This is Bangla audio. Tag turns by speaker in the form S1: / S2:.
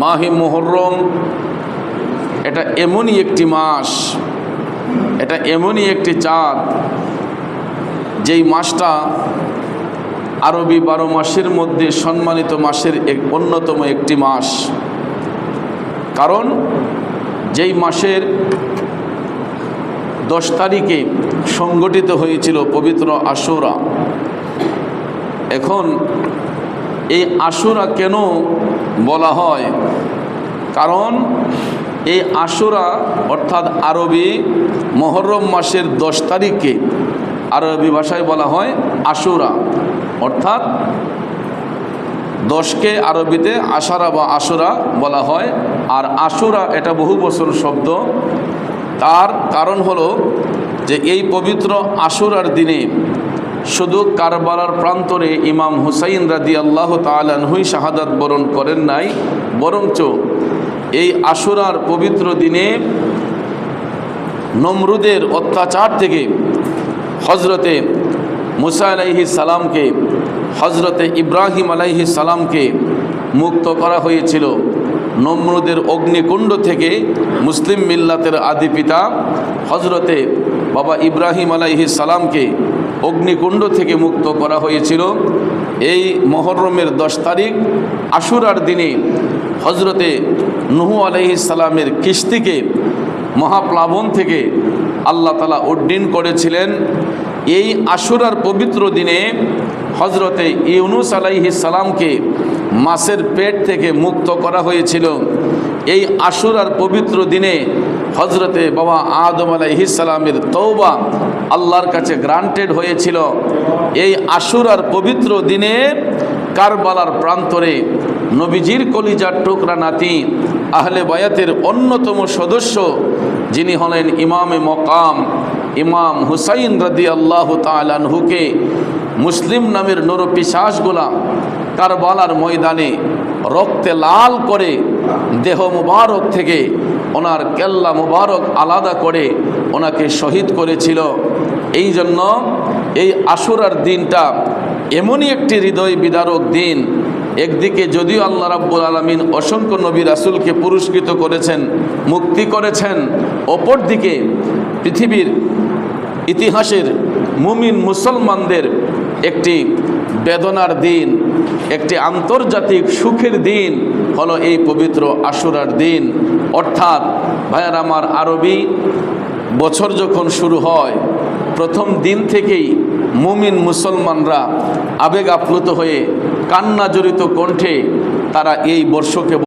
S1: মাহে মুহররম এটা এমনই একটি মাস, এটা এমনই একটি চাঁদ, যেই মাসটা আরবি 12 মাসের মধ্যে সম্মানিত মাসের অন্যতম একটি মাস। কারণ যেই মাসের 10 তারিখে সংগঠিত হয়েছিল পবিত্র আশুরা। এখন এই আশুরা কেন বলা হয়? কারণ এই আশুরা অর্থাৎ আরবি মুহররম মাসের 10 তারিখে আরবি ভাষায় বলা হয় আশুরা, অর্থাৎ 10কে আরবিতে আশারা বা আশুরা বলা হয়। আর আশুরা এটা বহু বছর শব্দ। তার কারণ হলো যে এই পবিত্র আশুরার দিনে শুধু কারবালার প্রান্তরে ইমাম হুসাইন রাদিয়াল্লাহু তাআলা আনহু শাহাদাত বরণ করেন নাই, বরঞ্চ এই আশুরার পবিত্র দিনে নমরুদের অত্যাচার থেকে হজরতে মুসা আলাইহিস সালামকে, হজরতে ইব্রাহিম আলাইহিস সালামকে মুক্ত করা হয়েছিল। নমরুদের অগ্নিকুণ্ড থেকে মুসলিম মিল্লাতের আদি পিতা হজরতে বাবা ইব্রাহিম আলাইহিস সালামকে অগ্নিকুণ্ড থেকে মুক্ত করা হয়েছিল। এই মুহররমের 10 তারিখ আশুরার দিনে হজরতে নূহ আলাইহিস সালামের কিস্তিকে মহাপ্লাবন থেকে আল্লাহ তাআলা উড্ডীন করেছিলেন। এই আশুরার পবিত্র দিনে হজরতে ইউনুস আলাইহিস সালামকে মাছের পেট থেকে মুক্ত করা হয়েছিল। এই আশুরার পবিত্র দিনে হজরতে বাবা আদম আলাইহিস সালামের তওবা আল্লাহর কাছে গ্রান্টেড হয়েছিল। এই আশুরার পবিত্র দিনে কারবালার প্রান্তরে নবীজির কলিজার টুকরা নাতি আহলে বায়াতের অন্যতম সদস্য যিনি হলেন ইমামে মকাম ইমাম হুসাইন রাদিয়াল্লাহু তাআলা আনহুকে মুসলিম নামের নরপিশাচগুলা কারবালার ময়দানে রক্তে লাল করে দেহ মুবারক থেকে ওনার কেল্লা মুবারক আলাদা করে ওনাকে শহীদ করেছিল। এই জন্য এই আশুরার দিনটা এমনই একটি হৃদয় বিদারক দিন। একদিকে যদিও আল্লাহ রাব্বুল আলামিন অসংখ্য নবী রাসূলকে পুরস্কৃত করেছেন, মুক্তি করেছেন, অপরদিকে পৃথিবীর ইতিহাসের মুমিন মুসলমানদের একটি বেদনার দিন, একটি আন্তর্জাতিক সুখের দিন হলো এই পবিত্র আশুরার দিন। অর্থাৎ ভাইয়ার আমার, আরবি বছর যখন শুরু হয় প্রথম দিন থেকেই মুমিন মুসলমানরা আবেগ আপ্লুত হয়ে কান্না জড়িত কণ্ঠে তারা এই বর্ষকে